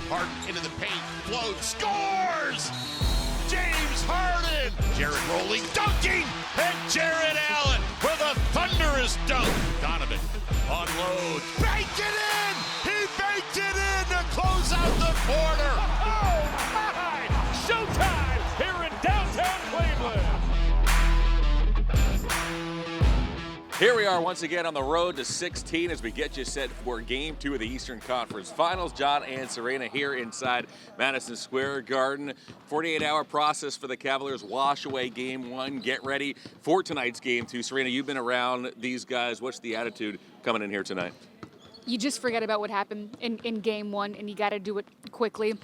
Harden into the paint, floats, scores! James Harden! Jarrett rolling, dunking! And Jarrett Allen with a thunderous dunk. Donovan unloads, banked it in! He banked it in to close out the quarter! Oh my! Showtime here in downtown Cleveland! Here we are once again on the road to 16 as we get you set for Game 2 of the Eastern Conference Finals. John and Serena here inside Madison Square Garden. 48-hour process for the Cavaliers. Wash away Game 1. Get ready for tonight's Game 2. Serena, you've been around these guys. What's the attitude coming in here tonight? You just forget about what happened in Game 1, and you got to do it quickly.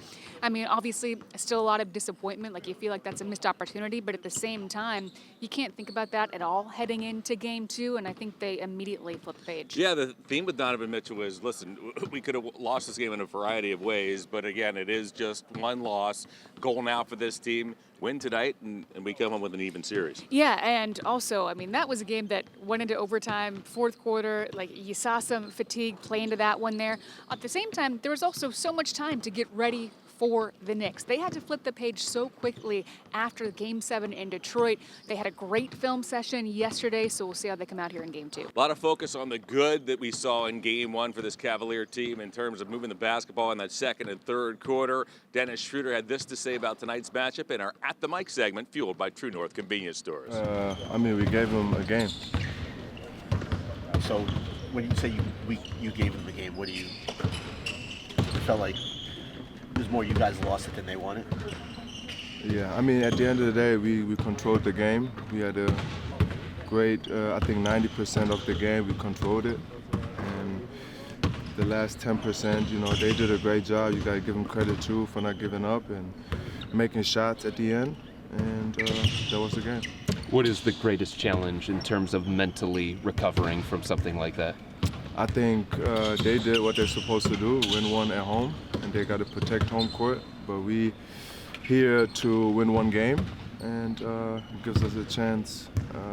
I mean, obviously, still a lot of disappointment. Like, you feel like that's a missed opportunity, but at the same time, you can't think about that at all heading into Game 2, and I think they immediately flipped the page. Yeah, the theme with Donovan Mitchell is, listen, we could have lost this game in a variety of ways, but again, it is just one loss. Goal now for this team. Win tonight, and we come home with an even series. Yeah, and also, I mean, that was a game that went into overtime, fourth quarter. Like, you saw some fatigue play into that one there. At the same time, there was also so much time to get ready for the Knicks. They had to flip the page so quickly after Game 7 in Detroit. They had a great film session yesterday, so we'll see how they come out here in Game 2. A lot of focus on the good that we saw in Game 1 for this Cavalier team in terms of moving the basketball in that second and third quarter. Dennis Schröder had this to say about tonight's matchup in our At the Mic segment, fueled by True North Convenience Stores. I mean, we gave them a game. So when you say you gave them the game, what do you felt like? It was more you guys lost it than they won it? Yeah, I mean, at the end of the day, we controlled the game. We had a great, I think 90% of the game, we controlled it. And the last 10%, you know, they did a great job. You got to give them credit, too, for not giving up and making shots at the end. And that was the game. What is the greatest challenge in terms of mentally recovering from something like that? I think they did what they're supposed to do, win one at home, and they got to protect home court. But we here to win one game, and it gives us a chance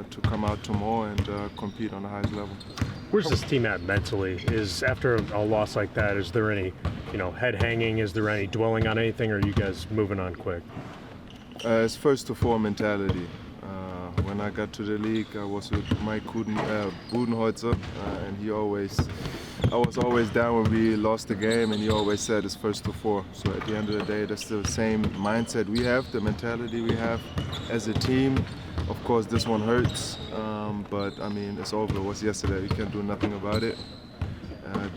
to come out tomorrow and compete on the highest level. Where's this team at mentally? Is after a loss like that, is there any, head hanging? Is there any dwelling on anything, or are you guys moving on quick? It's first to four mentality. When I got to the league, I was with Mike Budenholzer, and I was always down when we lost the game, and he always said it's first to four. So at the end of the day, that's the same mindset we have, the mentality we have as a team. Of course, this one hurts, but I mean, it's over. It was yesterday. We can't do nothing about it.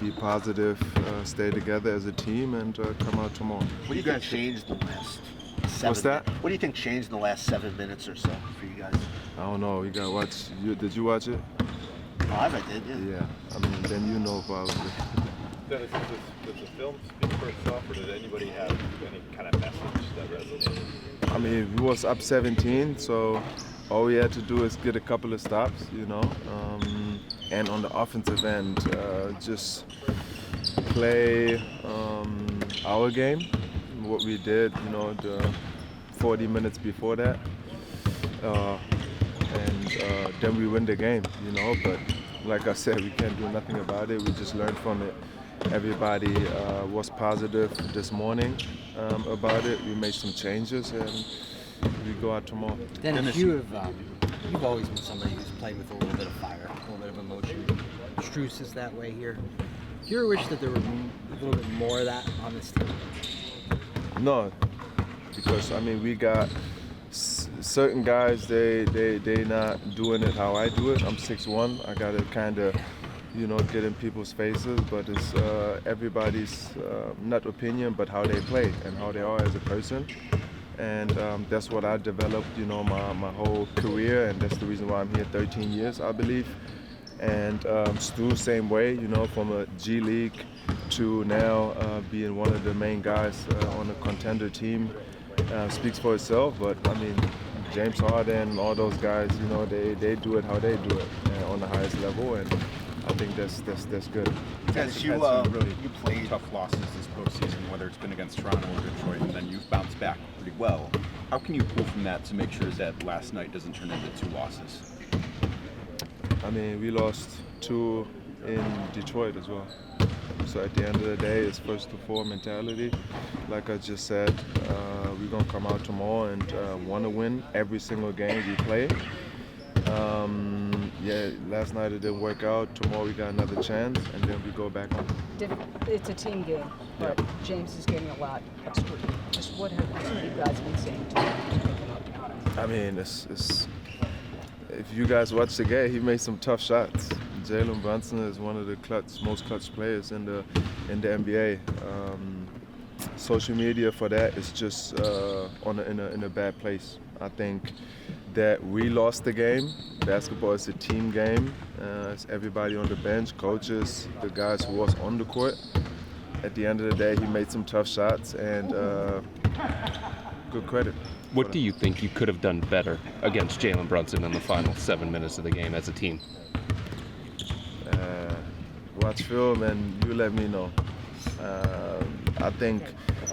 Be positive, stay together as a team, and come out tomorrow. What do you guys changed in the last 7 What's that? What do you think changed in the last 7 minutes or so for you guys? I don't know. You gotta watch. Did you watch it? Oh, I did, yeah. Yeah. I mean, then you know probably. Dennis, does the film speak for itself, or did anybody have any kind of message that resonated? I mean, we was up 17, so all we had to do is get a couple of stops, and on the offensive end, just play our game, what we did, the 40 minutes before that, and then we win the game, but like I said, we can't do nothing about it. We just learned from it. Everybody was positive this morning about it. We made some changes, and we go out tomorrow. Dennis, you've always been somebody who's played with a little bit of fire, a little bit of emotion. Strus is that way here. Do you ever wish that there were a little bit more of that on this team? No, because I mean we got certain guys. They not doing it how I do it. I'm 6'1". I gotta kind of get in people's faces, but it's everybody's not opinion, but how they play and how they are as a person. And that's what I developed, my whole career, and that's the reason why I'm here 13 years, I believe. And Stu, same way, from a G League to now being one of the main guys on a contender team speaks for itself. But I mean, James Harden, all those guys, they do it how they do it on the highest level, and I think that's good. Dennis, you played tough losses this postseason, whether it's been against Toronto or Detroit, and then you've bounced back pretty well. How can you pull from that to make sure that last night doesn't turn into 2 losses? I mean, we lost 2 in Detroit as well. So at the end of the day, it's first to four mentality. Like I just said, we're going to come out tomorrow and want to win every single game we play. Yeah, last night it didn't work out. Tomorrow we got another chance, and then we go back on. It's a team game, but James is getting a lot of scrutiny. Just what have you guys been saying to him? I mean, it's if you guys watch the game, he made some tough shots. Jalen Brunson is one of the most clutch players in the NBA. Social media for that is just in a bad place. I think that we lost the game. Basketball is a team game. It's everybody on the bench, coaches, the guys who was on the court. At the end of the day, he made some tough shots, and good credit. What do you think you could have done better against Jalen Brunson in the final 7 minutes of the game as a team? Watch film and you let me know. I think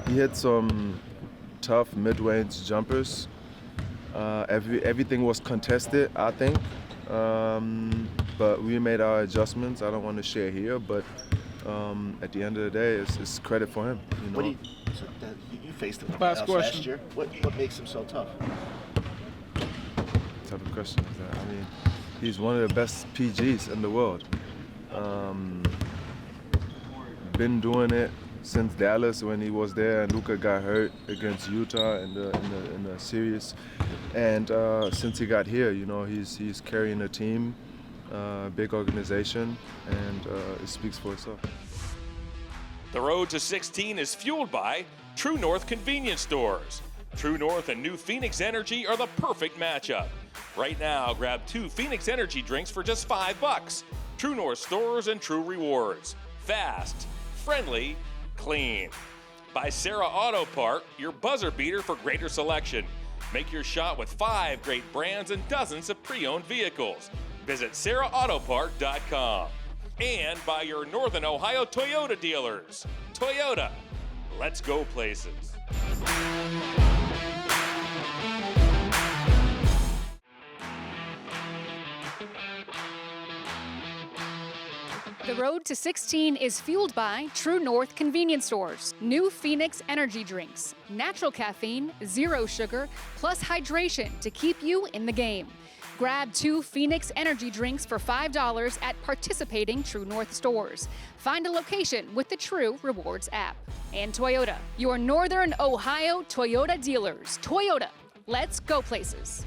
he hit some tough mid-range jumpers. Everything was contested, I think, but we made our adjustments. I don't want to share here, but at the end of the day, it's credit for him. You know? You faced him Last question. last year. What makes him so tough? What type of question is that? I mean, he's one of the best PGs in the world. Been doing it since Dallas when he was there and Luka got hurt against Utah in the series, and since he got here, you know, he's carrying a team, big organization, and it speaks for itself. The road to 16 is fueled by True North Convenience Stores. True North and New Phoenix Energy are the perfect matchup. Right now, grab 2 Phoenix Energy drinks for just $5. True North stores and True Rewards. Fast, friendly, clean. By Sarah Auto Part, your buzzer beater for greater selection. Make your shot with 5 great brands and dozens of pre-owned vehicles. Visit sarahautopart.com. And by your Northern Ohio Toyota dealers. Toyota, let's go places. The road to 16 is fueled by True North Convenience Stores, New Phoenix Energy Drinks, natural caffeine, zero sugar, plus hydration to keep you in the game. Grab 2 Phoenix Energy Drinks for $5 at participating True North stores. Find a location with the True Rewards app. And Toyota, your Northern Ohio Toyota dealers. Toyota, let's go places.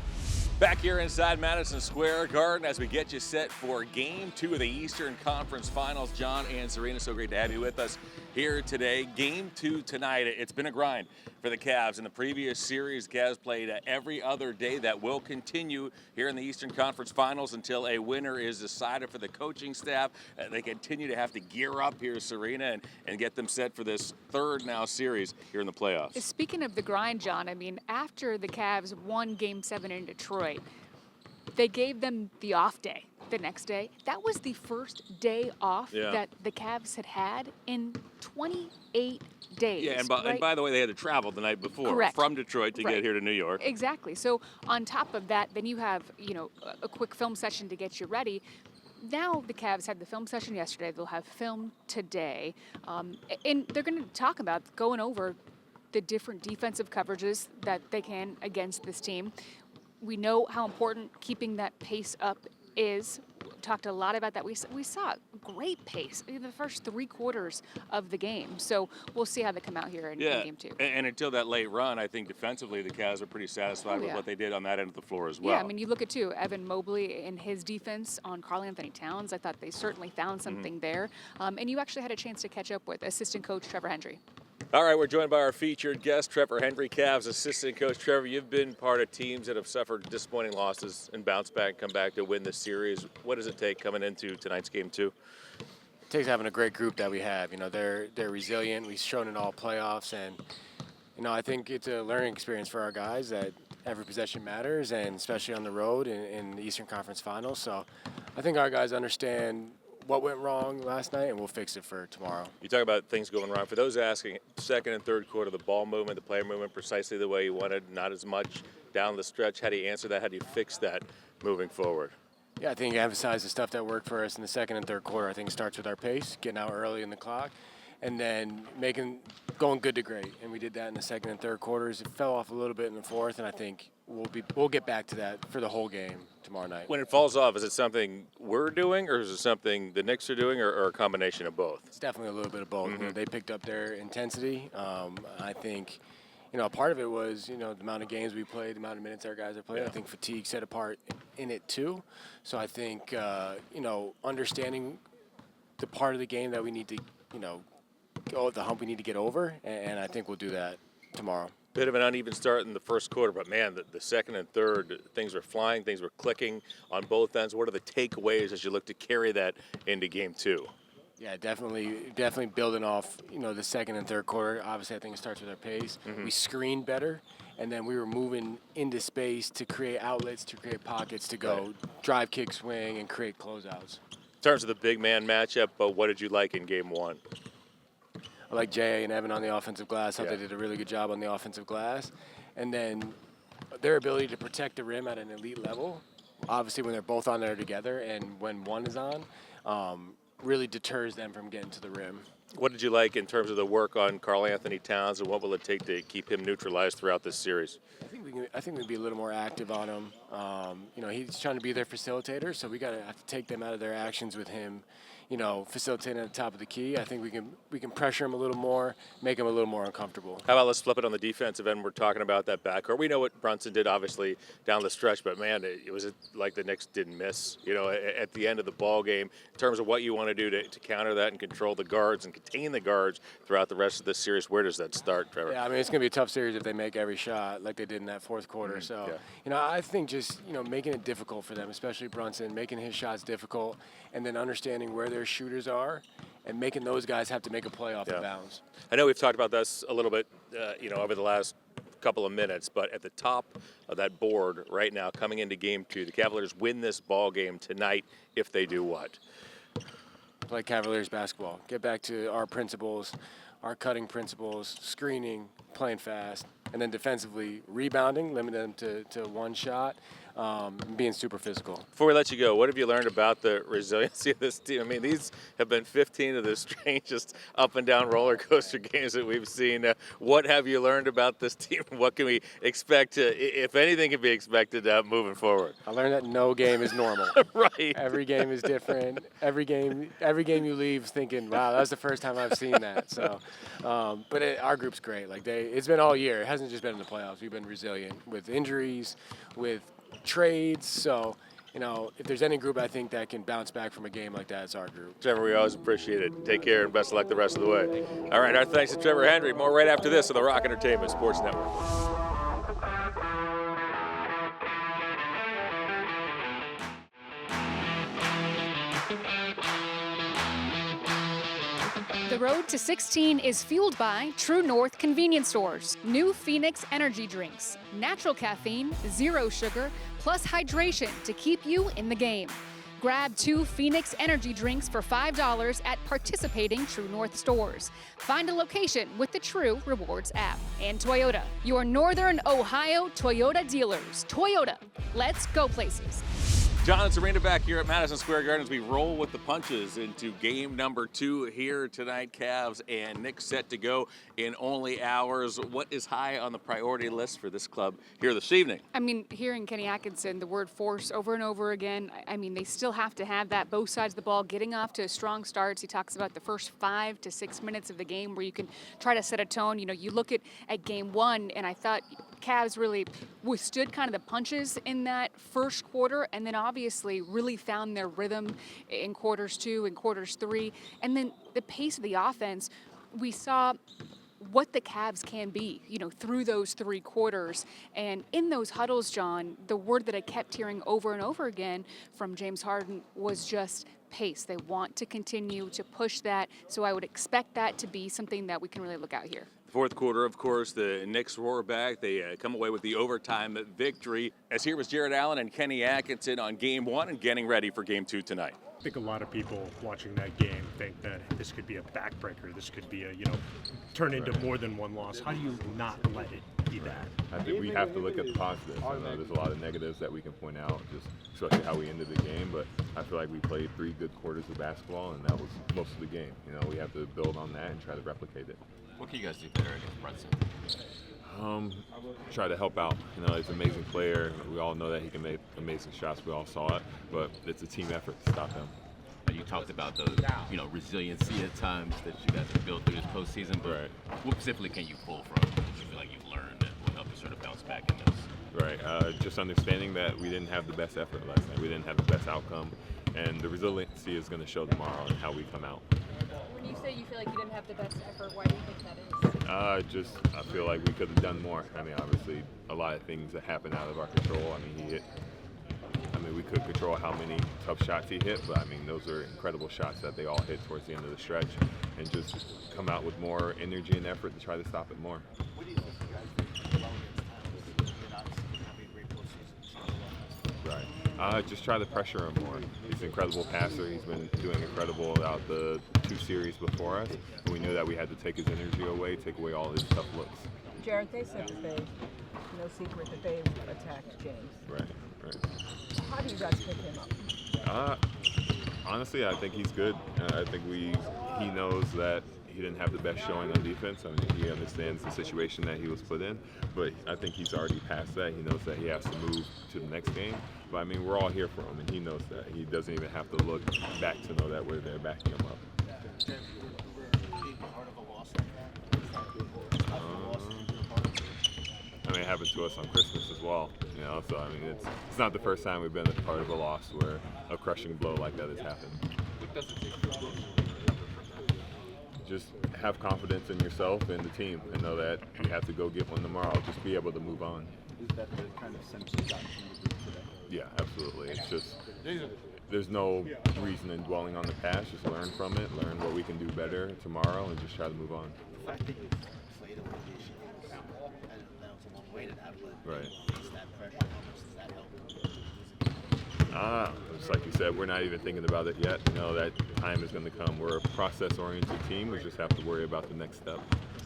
Back here inside Madison Square Garden as we get you set for Game 2 of the Eastern Conference Finals. John and Serena, so great to have you with us here today. Game 2 tonight. It's been a grind for the Cavs. In the previous series, Cavs played every other day. That will continue here in the Eastern Conference Finals until a winner is decided for the coaching staff. They continue to have to gear up here, Serena, and get them set for this third now series here in the playoffs. Speaking of the grind, John, I mean, after the Cavs won Game 7 in Detroit, they gave them the off day the next day. That was the first day off that the Cavs had in 28 days. Yeah, and by the way, they had to travel the night before from Detroit to get here to New York. Exactly. So on top of that, then you have, you know, a quick film session to get you ready. Now the Cavs had the film session yesterday. They'll have film today. And they're going to talk about going over the different defensive coverages that they can against this team. We know how important keeping that pace up is. We talked a lot about that. We saw great pace in the first 3 quarters of the game. So we'll see how they come out here in Game 2. And until that late run, I think defensively the Cavs are pretty satisfied with what they did on that end of the floor as well. Yeah, I mean, you look at, too, Evan Mobley and his defense on Karl-Anthony Towns. I thought they certainly found something there. And you actually had a chance to catch up with assistant coach Trevor Hendry. All right, we're joined by our featured guest, Trevor Hendry, Cavs assistant coach. Trevor, you've been part of teams that have suffered disappointing losses and bounced back and come back to win this series. What does it take coming into tonight's Game 2? It takes having a great group that we have. You know, they're resilient. We've shown in all playoffs, and you know, I think it's a learning experience for our guys that every possession matters, and especially on the road in the Eastern Conference Finals. So I think our guys understand what went wrong last night, and we'll fix it for tomorrow. You talk about things going wrong. For those asking, second and third quarter, the ball movement, the player movement precisely the way you wanted, not as much down the stretch. How do you answer that? How do you fix that moving forward? Yeah, I think emphasize the stuff that worked for us in the second and third quarter. I think it starts with our pace, getting out early in the clock, and then going good to great. And we did that in the second and third quarters. It fell off a little bit in the fourth, and I think we'll get back to that for the whole game tomorrow night. When it falls off, is it something we're doing, or is it something the Knicks are doing, or a combination of both? It's definitely a little bit of both. You know, they picked up their intensity. I think, part of it was, the amount of games we played, the amount of minutes our guys have played. I think fatigue set a part in it too. So I think, understanding the part of the game that we need to, the hump we need to get over, and I think we'll do that tomorrow. Bit of an uneven start in the first quarter, but man, the second and third, things were flying, things were clicking on both ends. What are the takeaways as you look to carry that into game two? Yeah, definitely building off, the second and third quarter. Obviously, I think it starts with our pace. We screened better, and then we were moving into space to create outlets, to create pockets to go drive, kick, swing, and create closeouts. In terms of the big man matchup, what did you like in game one? I like Jay and Evan on the offensive glass. I thought they did a really good job on the offensive glass. And then their ability to protect the rim at an elite level, obviously when they're both on there together and when one is on, really deters them from getting to the rim. What did you like in terms of the work on Karl Anthony Towns, and what will it take to keep him neutralized throughout this series? I think we'd be a little more active on him. He's trying to be their facilitator, so we have to take them out of their actions with him. Facilitating at the top of the key. I think we can pressure him a little more, make him a little more uncomfortable. How about let's flip it on the defensive end? We're talking about that backcourt. We know what Brunson did, obviously, down the stretch, but man, it was like the Knicks didn't miss. At the end of the ball game, in terms of what you want to do to counter that and control the guards and contain the guards throughout the rest of this series. Where does that start, Trevor? Yeah, it's going to be a tough series if they make every shot like they did in that fourth quarter. So, I think just making it difficult for them, especially Brunson, making his shots difficult, and then understanding where their shooters are and making those guys have to make a play off the bounce. I know we've talked about this a little bit, over the last couple of minutes, but at the top of that board right now, coming into game two, the Cavaliers win this ball game tonight if they do what? Play Cavaliers basketball. Get back to our principles, our cutting principles, screening, playing fast, and then defensively rebounding, limiting them to one shot, being super physical. Before we let you go, what have you learned about the resiliency of this team? These have been 15 of the strangest up and down roller coaster games that we've seen. What have you learned about this team? What can we expect, if anything can be expected moving forward? I learned that no game is normal. Right. Every game is different. Every game you leave thinking, wow, that was the first time I've seen that. So, but our group's great. It's been all year. It hasn't just been in the playoffs. We've been resilient with injuries, with trades. So, if there's any group I think that can bounce back from a game like that, it's our group. Trevor, we always appreciate it. Take care and best of luck the rest of the way. All right, our thanks to Trevor Hendry. More right after this on the Rock Entertainment Sports Network. The road to 16 is fueled by True North convenience stores, new Phoenix energy drinks, natural caffeine, zero sugar, plus hydration to keep you in the game. Grab 2 Phoenix energy drinks for $5 at participating True North stores. Find a location with the True Rewards app. And Toyota, your Northern Ohio Toyota dealers. Toyota, let's go places. John and Serena back here at Madison Square Garden as we roll with the punches into game number 2 here tonight. Cavs and Knicks set to go in only hours. What is high on the priority list for this club here this evening? Hearing Kenny Atkinson, the word force over and over again, they still have to have that, both sides of the ball, getting off to strong starts. He talks about the first 5 to 6 minutes of the game where you can try to set a tone. You look at game 1, and I thought Cavs really withstood kind of the punches in that first quarter, and then obviously really found their rhythm in quarters 2 and quarters 3. And then the pace of the offense, we saw what the Cavs can be, through those 3 quarters. And in those huddles, John, the word that I kept hearing over and over again from James Harden was just pace. They want to continue to push that, so I would expect that to be something that we can really look out here. Fourth quarter, of course, the Knicks roar back. They come away with the overtime victory. As here was Jarrett Allen and Kenny Atkinson on game 1 and getting ready for game 2 tonight. I think a lot of people watching that game think that this could be a backbreaker. This could be turn into more than one loss. How do you not let it rookie that. I think we have to look at the positives. I know there's a lot of negatives that we can point out, just especially how we ended the game, but I feel like we played 3 good quarters of basketball, and that was most of the game. You know, we have to build on that and try to replicate it. What can you guys do better against Brunson? Try to help out. You know, he's an amazing player. We all know that he can make amazing shots. We all saw it, but it's a team effort to stop him. You talked about the resiliency at times that you guys have built through this postseason, but what specifically can you pull from that you feel like you've learned that will help you sort of bounce back in those? Right. Just understanding that we didn't have the best effort last night. We didn't have the best outcome, and the resiliency is going to show tomorrow and how we come out. When you say you feel like you didn't have the best effort, why do you think that is? I feel like we could have done more. I mean, obviously, a lot of things that happen out of our control. We could control how many tough shots he hit, but I mean, those are incredible shots that they all hit towards the end of the stretch, and just come out with more energy and effort to try to stop it more. What do you think you guys did well against Thomas? You're not having a great postseason. Right. Just try to pressure him more. He's an incredible passer. He's been doing incredible out the 2 series before us, and we knew that we had to take his energy away, take away all his tough looks. Jarrett, they said that they, no secret, that they attacked James. Right. How do you guys pick him up? Honestly, I think he's good. I think he knows that he didn't have the best showing on defense. I mean, he understands the situation that he was put in, but I think he's already past that. He knows that he has to move to the next game. But I mean, we're all here for him, and he knows that. He doesn't even have to look back to know that we're there backing him up. I mean, it happened to us on Christmas as well, you know. So I mean, it's not the first time we've been a part of a loss where a crushing blow like that has happened. What does it take for you? Just have confidence in yourself and the team, and know that you have to go get one tomorrow. Just be able to move on. Is that the kind of sense you got from the group today? Yeah, absolutely. It's just there's no reason in dwelling on the past. Just learn from it, learn what we can do better tomorrow, and just try to move on. The fact that you played elimination games, I know that was a long way to that, but Right. is that pressure? How much does that help? Just like you said, we're not even thinking about it yet. You know that time is going to come. We're a process-oriented team. We just have to worry about the next step.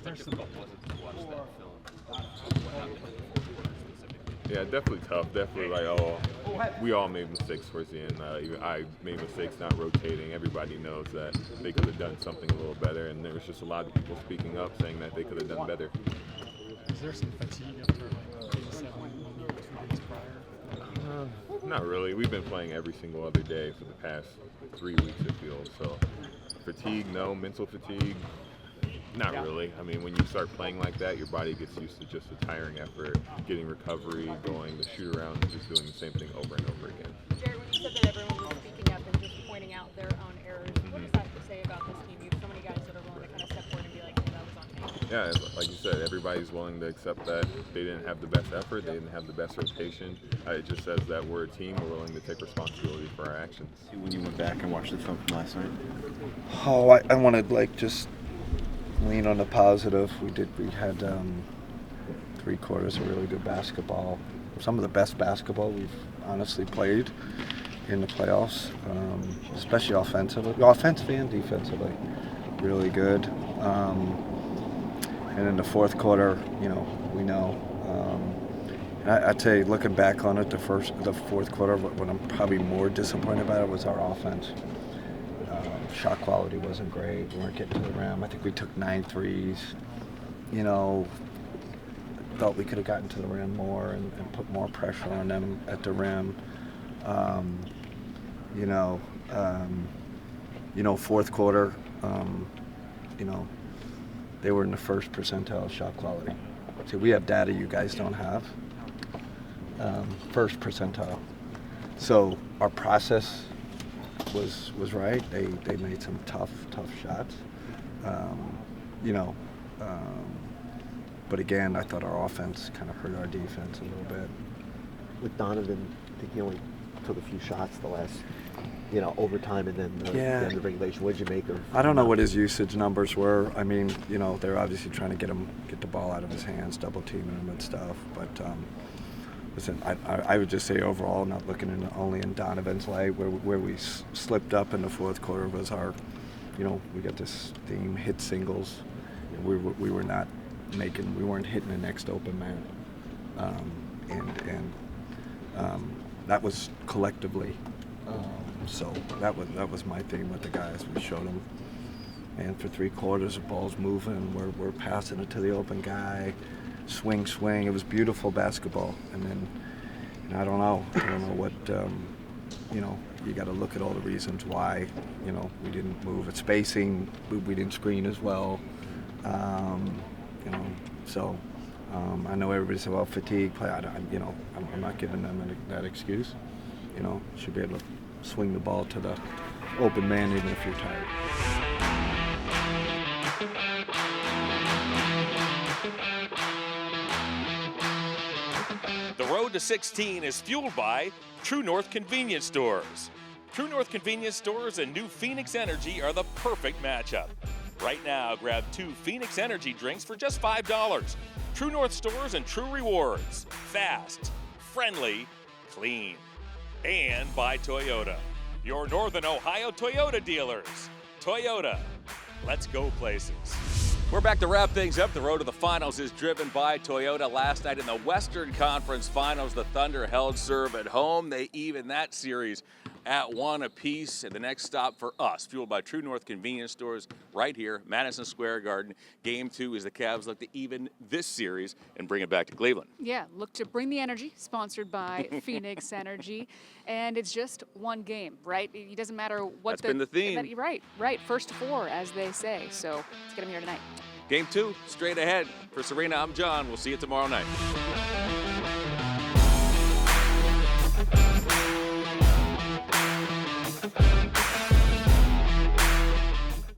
There's some pleasant to watch that film. Yeah, definitely tough. Definitely we all made mistakes towards the end. I made mistakes not rotating. Everybody knows that they could have done something a little better, and there was just a lot of people speaking up saying that they could have done better. Is there some fatigue after Game 7 2 days prior? Not really. We've been playing every single other day for the past 3 weeks, it feels. So fatigue, no. Mental fatigue, not really. I mean, when you start playing like that, your body gets used to just a tiring effort, getting recovery, going to shoot around, and just doing the same thing over and over again. Jarrett, when you said that everyone was speaking up and just pointing out their own errors, what does that say about this team? You have so many guys that are willing to kind of step forward and be like, hey, that was on me. Yeah, like you said, everybody's willing to accept that they didn't have the best effort, they didn't have the best rotation. It just says that we're a team, we're willing to take responsibility for our actions. When you went back and watched the film from last night? Oh, I wanted just lean on the positive. We had 3 quarters of really good basketball. Some of the best basketball we've honestly played in the playoffs, especially offensively and defensively. Really good. And in the fourth quarter, we know. And I'd say, looking back on it, the fourth quarter, what I'm probably more disappointed about it was our offense. Shot quality wasn't great. We weren't getting to the rim. I think we took 9 threes. Thought we could have gotten to the rim more and put more pressure on them at the rim. Fourth quarter, they were in the first percentile of shot quality. See, we have data you guys don't have. First percentile. So our process was right. They made some tough shots. But again, I thought our offense kind of hurt our defense a little bit. With Donovan, I think he only took a few shots the last, overtime and then the end of regulation. What did you make of? I don't know what his usage numbers were. I mean, they're obviously trying to get the ball out of his hands, double teaming him and stuff. But listen, I would just say overall, not looking only in Donovan's light, where we slipped up in the fourth quarter was our, we got this theme, hit singles. We were not we weren't hitting the next open man, and that was collectively. So that was my thing with the guys. We showed them, and for 3 quarters, the ball's moving. We're passing it to the open guy, swing. It was beautiful basketball, and then I don't know what. You got to look at all the reasons why, we didn't move at spacing, we didn't screen as well, so I know everybody said, well, fatigue play, I'm not giving them that excuse, should be able to swing the ball to the open man even if you're tired. The road to 16 is fueled by True North Convenience Stores. True North Convenience Stores and new Phoenix Energy are the perfect matchup. Right now, grab 2 Phoenix Energy drinks for just $5. True North Stores and True Rewards. Fast, friendly, clean. And by Toyota, your Northern Ohio Toyota dealers. Toyota, let's go places. We're back to wrap things up. The road to the finals is driven by Toyota. Last night in the Western Conference Finals, the Thunder held serve at home. They evened that series at 1 apiece. And the next stop for us, fueled by True North Convenience Stores, right here, Madison Square Garden. Game 2 is the Cavs look to even this series and bring it back to Cleveland. Yeah, look to bring the energy, sponsored by Phoenix Energy. And it's just one game, right? It doesn't matter what That's been the theme. Right. First to 4, as they say. So let's get them here tonight. Game 2, straight ahead. For Serena, I'm John. We'll see you tomorrow night.